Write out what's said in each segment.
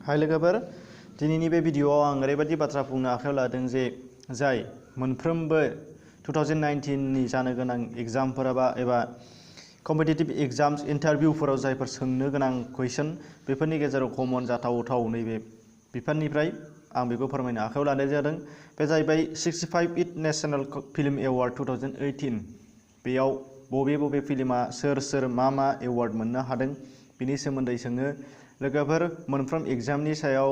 हाय लोगोफोर, दिनैनि बे भिडिअआव आं ओरैबायदि बाथ्रा बुंनो आखायाव लादों जे जाय मोनफ्रोमबो 2019 नि जानो गोनां एग्जामफोराबा एबा कम्पिटिटिभ एग्जाम्स इन्टारभिउफोराव जायफोर सोंनो गोनां कुइसन बेफोरनि गेजेराव कमन जाथाव नैबे बिफाननिफ्राय आं बेखौ फोरमायनो आखायाव लानाय जादों। बे जाहैबाय 65th नेशनेल फिल्म एवार्ड 2018। बेयाव बबे फिल्मा सोर मा एवार्ड मोननो हादों बिनि सोमोन्दै सोङो। लोगोफोर, मोनफ्रोम एग्जामनि सायाव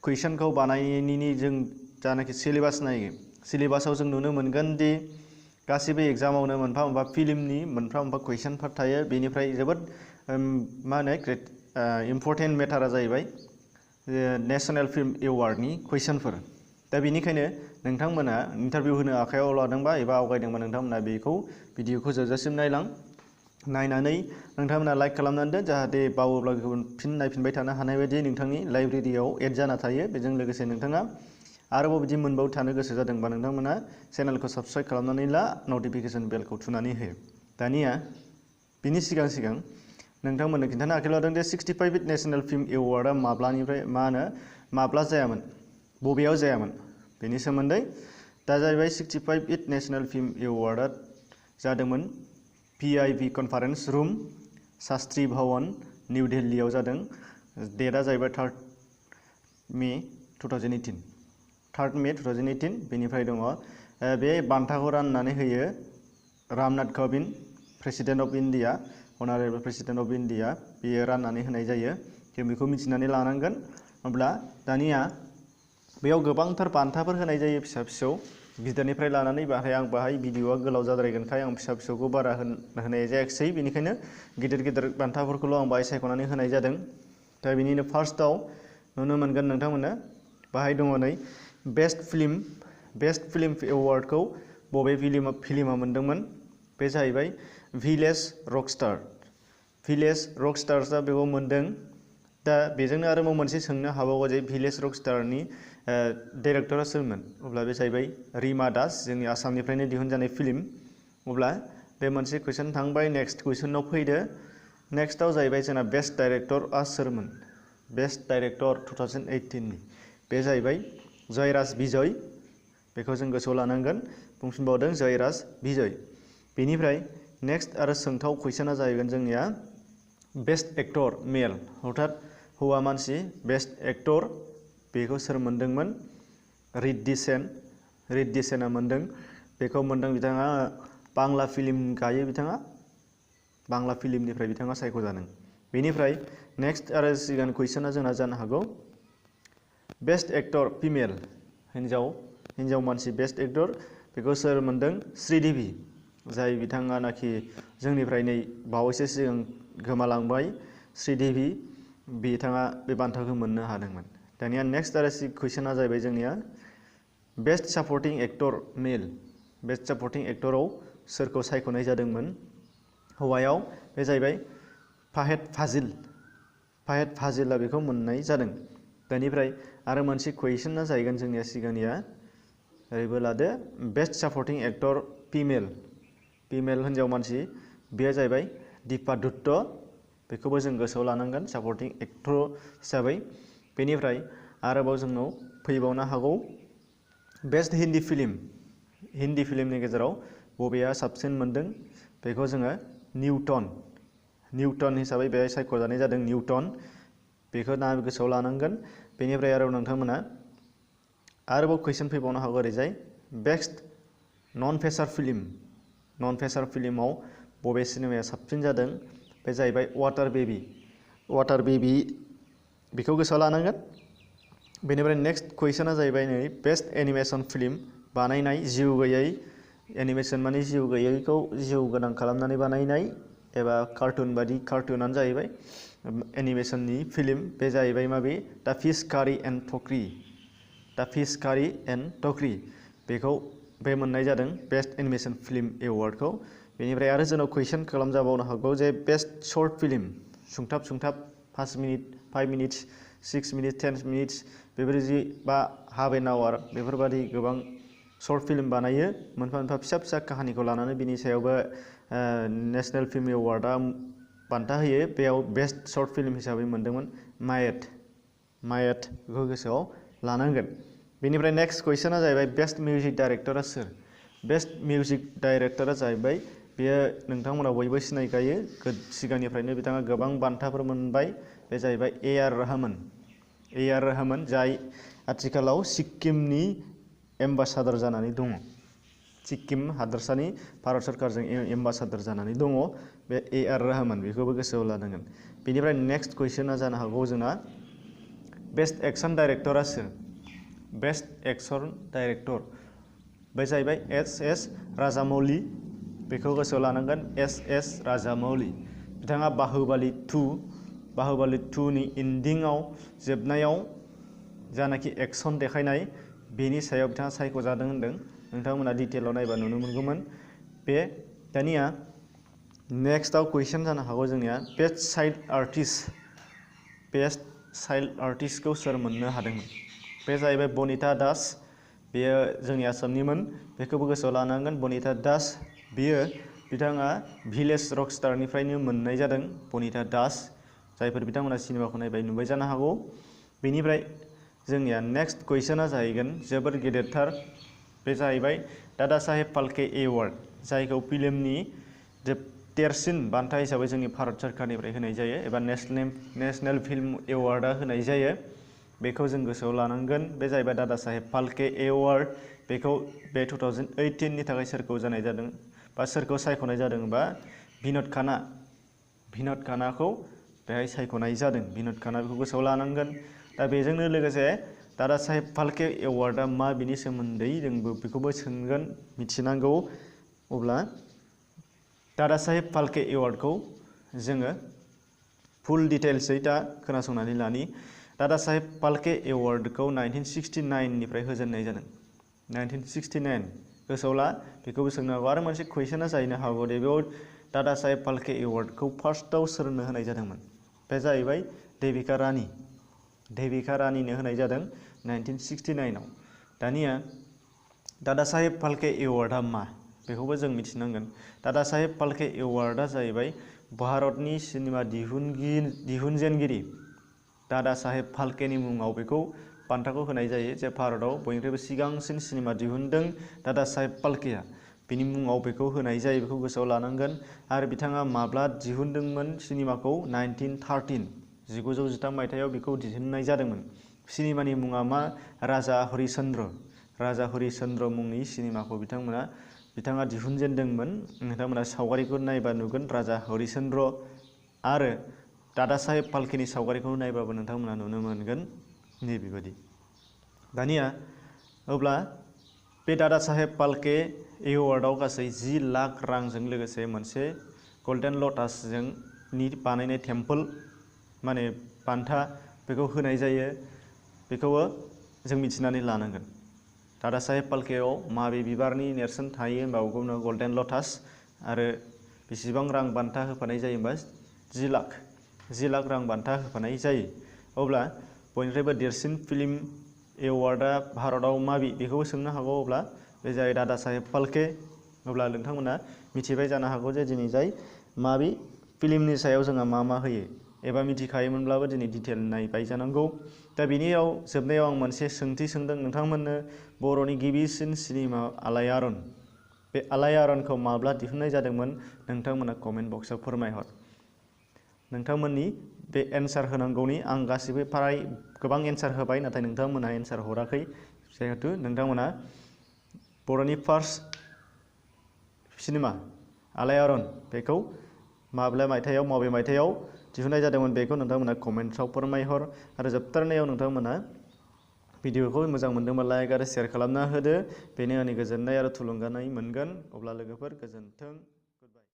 कुइसनखौ बानायनायनि जों जानाखि सिलेबास नायो, सिलेबासाव जों नुनो मोनगोन दि गासिबो एग्जामावनो मोनफा फिल्मनि मोनफा कुइसनफोर थायो। बेनिफ्राय जोबोद इम्परटेन्ट मेटारा जाहैबाय नेशनेल फिल्म एवार्डनि कुइसनफोर। दा बेनिखायनो नोंथांमोना इन्टारभिउ होनो आखायाव लादोंबा एबा आवगायदोंबा नोंथांमोना बेखौ भिडिअखौ जोबजासिम नायनानै नोंथांमोना लाइक खालामनानै दोन, जाहाथे बावोब्ला गुबुन फिन नायफिनबाय थानो हानाय बायदि नोंथांनि लाइब्रेरियाव एड जाना थायो। बेजों लोगोसे नोंथाङा आरोबाव बिदि मोनबाव थानो गोसो जादोंबा नोंथांमोना चेनेलखौ साबस्क्राइब खालामनानै ला, नटिफिकेसन बेलखौ थुनानै हो। दानिया बिनि सिगां नोंथांमोननो खिन्थानो आखायाव लादों जे 65th नेशनेल फिल्म एवार्डआ माब्लानिफ्राय माब्ला जायामोन, बबेयाव जायामोन बेनि सोमोन्दै। दा जाहैबाय 65th नेशनेल फिल्म एवार्डआ जादोंमोन PIB कन्फारेन्स रुम, शास्त्री भवन, निउ दिल्लीआव जादों। डेटआ जाहैबाय 3 मे 2018। बेनिफ्राय दङ बे बान्थाखौ राननानै होयो Ramnath Kovind, president of India, honourable president of India, बेयो राननानै होनाय जायो। जों बेखौ मिथिनानै लानांगोन। अब्ला दानिया बेयाव गोबांथार बान्थाफोर होनाय जायो, फिसा गिदिरनिफ्राय लानानै आं बाहाय भिडिअआ गोलाव जाद्रायगोनखाय आं फिसाखौ बारा होनाय जायाखिसै। बेनिखायनो गिदिर बान्थाफोरखौल' आं बाहाय सायख'नानै होनाय जादों। दा बेनिनो फार्स्टआव नुनो मोनगोन नोंथांमोना बाहाय दङ नै बेस्ट फिल्म एवार्डखौ बबे फिल्मा मोनदोंमोन। बे जाहैबाय भिलेज रकस्टार्सआ बेखौ मोनदों। दा बेजोंनो आरोबाव मोनसे सोंनो हाबावो जे भिलेज रकस्टारनि डाइरेक्टरा सोरमोन। अब्ला बे जाहैबाय रिमा दास, जोंनि आसामनिफ्रायनो दिहुनजानाय फिल्म। अब्ला बे मोनसे कुइसन थांबाय। नेक्स्ट कुइसनाव फैदो। नेक्स्टआव जाहैबाय जोंना बेस्ट डाइरेक्टरआ सोरमोन। बेस्ट डाइरेक्टर 2018 नि बे जाहैबाय जयराज बिजय, बेखौ जों गोसोआव लानांगोन। बुंफिनबावदों जयराज बिजय। बेनिफ्राय नेक्स्ट आरो सोंथाव कुइसना जाहैगोन जोंनिया बेस्ट एक्टर मेल, अर्थात हौवा मानसि बेस्ट एक्टर, बेखौ सोर मोनदोंमोन। रिद्धि सेनआ मोनदों। बेखौ मोनदों बिथाङा बांला फिल्म गायो, बिथाङा बांला फिल्मनिफ्राय बिथाङा सायख'जादों। बेनिफ्राय नेक्स्ट आरो सिगां कुइसना जोंना जानो हागौ बेस्ट एक्टर फिमेल, हिन्जाव मानसि बेस्ट एक्टर, बेखौ सोर मोनदों। श्रीदेबी, जाय बिथाङानाखि जोंनिफ्राय नै बावैसो सिगां गोमालांबाय। श्रीदेबी बिथाङा बे बान्थाखौ मोननो हादोंमोन। दानिया नेक्स्ट आरो कुइसना जाहैबाय जोंनिया बेस्ट सापर्टिं एक्टर मेल, बेस्ट सापर्टिं एक्टराव सोरखौ सायख'नाय जादोंमोन हौवायाव। बे जाहैबाय फाहेद फाजिलआ बेखौ मोननाय जादों। बेनिफ्राय आरो मोनसे कुइसना जाहैगोन जोंनिया सिगांनिया ओरैबो लादो बेस्ट सापर्टिं एक्टर फिमेल हिन्जाव मानसि, बेयो जाहैबाय दीपा दत्त, बेखौबो जों गोसोआव लानांगोन सापर्टिं एक्टर हिसाबै। बेनिफ्राय आरोबाव जोंनाव फैबावनो हागौ बेस्ट हिन्दी फिल्मनि गेजेराव बबेया साबसिन मोनदों। बेखौ जोङो निउटन हिसाबै बेहाय सायख'जानाय जादों। निउटन, बेखौ गोसोआव लानांगोन। बेनिफ्राय आरो नोंथांमोना आरोबाव कुइसन फैबावनो हागौ ओरैजाय बेस्ट नन फेचार फिल्माव बबे सिनेमाया साबसिन जादों। बे जाहैबाय वाटार बेबी, बेखौ गोसोआव लानांगोन। बेनिफ्राय नेक्स्ट कुइसना जाहैबाय नै बेस्ट एनिमेसन फिल्म बानायनाय जिउ गैयै, एनिमेसन माने जिउ गैयैखौ जिउ गोनां खालामनानै बानायनाय एबा कार्टुनानो जाहैबाय एनिमेसननि फिल्म। बे जाहैबाय माबे दा फिश कारि एन्ड टक्रि, बेखौ बे मोननाय जादों बेस्ट एनिमेसन फिल्म एवार्डखौ। बेनिफ्राय आरो जोंनाव कुइसन खालामजाबावनो हागौ जे बेस्ट शर्ट फिल्म, सुंथाब 5 मिनिट, 5 मिनिट्स, 6 मिनिट, 10 मिनिट्स, बेबायदि बा हाफ एन आवार, बेफोरबायदि गोबां शर्ट फिल्म बानायो मोनफा फिसा काहानिखौ लानानै। बिनि सायावबो नेशनेल फिल्म एवार्डआ बान्था होयो। बेयाव बेस्ट शर्ट फिल्म हिसाबै मोनदोंमोन मायेट, मायेट बेखौ गोसोआव लानांगोन। बेनिफ्राय नेक्स्ट कुइसना जाहैबाय बेस्ट मिउजिक डाइरेक्टरा सोर? बेस्ट मिउजिक डाइरेक्टरा जाहैबाय बेयो नोंथांमोना बयबो सिनायखायो, सिगांनिफ्रायनो बिथाङा गोबां बान्थाफोर मोनबाय। बे जाहैबाय ए.आर. रहमान। ए.आर. रहमान जाय आथिखालाव सिक्किमनि एम्बासादर जानानै दङ। सिक्किम हादोरसानि भारत सरकारजों एम्बासादर जानानै दङ बे ए.आर. रहमान, बेखौबो गोसोआव लानांगोन। बेनिफ्राय नेक्स्ट कुइसना जानो हागौ जोंना बेस्ट एक्सन डाइरेक्टरा सोर? बेस्ट एक्सन डाइरेक्टर बे जाहैबाय एस.एस. राजामौली, बेखौ गोसोआव लानांगोन। एस.एस. राजामौली बिथाङा बाहुबालि 2नि इन्डिंआव जोबनायाव जानाखि एक्सन देखायनाय बेनि सायाव बिथाङा सायख'जादों होनदों। नोंथांमोना डिटेलाव नायबा नुनो मोनगौमोन। बे दानिया नेक्स्टआव कुइसन जानो हागौ जोंनिया best child artist. Best child आर्टिस्टखौ सोर मोननो हादोंमोन? बे जाहैबाय बनिता दास, बेयो जोंनि आसामनिमोन, बेखौबो गोसोआव लानांगोन। बनिता दास बिथाङा भिलेज रकस्टारनिफ्रायनो मोननाय जादों। बनिता दास, जायफोर बिथांमोना सिनेमाखौ नायबाय नुबाय जानो हागौ। बेनिफ्राय जोंनिया नेक्स्ट कुइसना जाहैगोन जोबोर गेदेरथार, बे जाहैबाय दादा साहेब फाल्के एवार्ड, जायखौ फिल्मनि देरसिन बान्था हिसाबै जोंनि भारत सरकारनिफ्राय होनाय जायो एबा नेशनेल फिल्म एवार्डआ होनाय जायो। बेखौ जों गोसोआव लानांगोन। बे जाहैबाय दादा साहेब फाल्के एवार्ड। बेखौ बे 2018नि थाखाय सोरखौ जानाय जादों बा सोरखौ सायख'नाय जादों बा बिन'द खानाखौ बेहाय सायख'नाय जादों। बिन'द खाना, बेखौ गोसोआव लानांगोन। दा बेजोंनो लोगोसे दादा साहेब फाल्के एवार्डआ मा, बिनि सोमोन्दै जोंबो बेखौबो सोंगोन, मिथिनांगौ। अब्ला दादा साहेब फाल्के एवार्डखौ जोङो फुल डिटेल्सै दा खोनासंनानै लानि। दादा साहेब फाल्के एवार्डखौ 1969निफ्राय होजेननाय जादों। 1969 गोसोआव ला, बेखौबो सोंनो हागौ। आरो मोनसे कुइसना जाहैनो हागौ दे बेयाव दादा साहेब फाल्के एवार्डखौ फार्स्टआव सोरनो होनाय जादोंमोन? बे जाहैबाय देबिका रानी। देबिका रानीनो होनाय जादों 1969आव। दानिया दादा साहेब फाल्के एवार्डआ मा, बेखौबो जों मिथिनांगोन। दादा साहेब फाल्के एवार्डआ जाहैबाय भारतनि सिनेमा दिहुनजेनगिरि दादा साहेब फाल्केनि मुङाव बेखौ बान्थाखौ होनाय जायो। जे भारतआव बयनिख्रुइबो सिगांसिन सिनेमा दिहुनदों दादा साहेब फाल्केया, बिनि मुङाव बेखौ होनाय जायो, बेखौ गोसोआव लानांगोन। आरो बिथाङा माब्ला दिहुनदोंमोन सिनेमाखौ? 1913 मायथाइयाव बेखौ दिहुननाय जादोंमोन। सिनेमानि मुङा मा? राजा हरिचन्द्र मुंनि सिनेमाखौ बिथाङा दिहुनजेनदोंमोन। नोंथांमोना सावगारिखौ नायबा नुगोन राजा हरिचन्द्र आरो दादा साहेब फाल्केनि सावगारिखौ नायबाबो नोंथांमोना नुनो मोनगोन नैबेबायदि। दानिया अब्ला बे दादा साहेब फाल्के एवार्डआव गासै 10 लाख रांजों लोगोसे मोनसे गल्डेन लटासजों बानायनाय टेम्पोल माने बान्था बेखौ होनाय जायो। बेखौबो जों मिथिनानै लानांगोन। दादा साहेब फाल्केआव माबे बिबारनि नेरसोन थायो होनबा बेखौनो गल्डेन लटास, आरो बेसेबां रां बान्था होफानाय जायो होनबा 10 लाख रां बान्था होफानाय जायो। अब्ला बयनिफ्रायबो देरसिन फिल्म एवार्डआ भारतआव माबे, बेखौबो सोंनो हागौ। अब्ला बे जाय दादा साहेब फाल्के। अब्ला नोंथांमोना मिथिबाय जानो हागौ जे दिनै जाय माबे फिल्मनि सायाव जोंहा मा होयो, एबा मिथिखायोमोनब्लाबो दिनै डिटेल नायबाय जानांगौ। दा बेनियाव जोबनायाव आं मोनसे सोंथि सोंदों नोंथांमोननो, बर'नि गिबिसिन सिनेमा आलायारन, बे आलायारनखौ माब्ला दिहुननाय जादोंमोन? नोंथांमोना कमेन्ट बक्सआव फोरमायहर। नोंथांमोननि बे एन्सार होनांगौनि आं गासिबो गोबां एन्सार होबाय, नाथाय नोंथांमोनहा एन्सार हराखै। जिहेथु नोंथांमोना बर'नि फार्स्ट सिनेमा आलायारन बेखौ माबे मायथाइयाव दिहुननाय जादोंमोन, बेखौ नोंथांमोना कमेन्टआव फोरमायहर। आरो जोबथारनायाव नोंथांमोना भिडिअखौ मोजां मोनदोंबा लाइक आरो शेयार खालामना होदो। बेनो आंनि गोजोननाय आरो थुलुंगानाय मोनगोन। अब्ला लोगोफोर गोजोन्थों।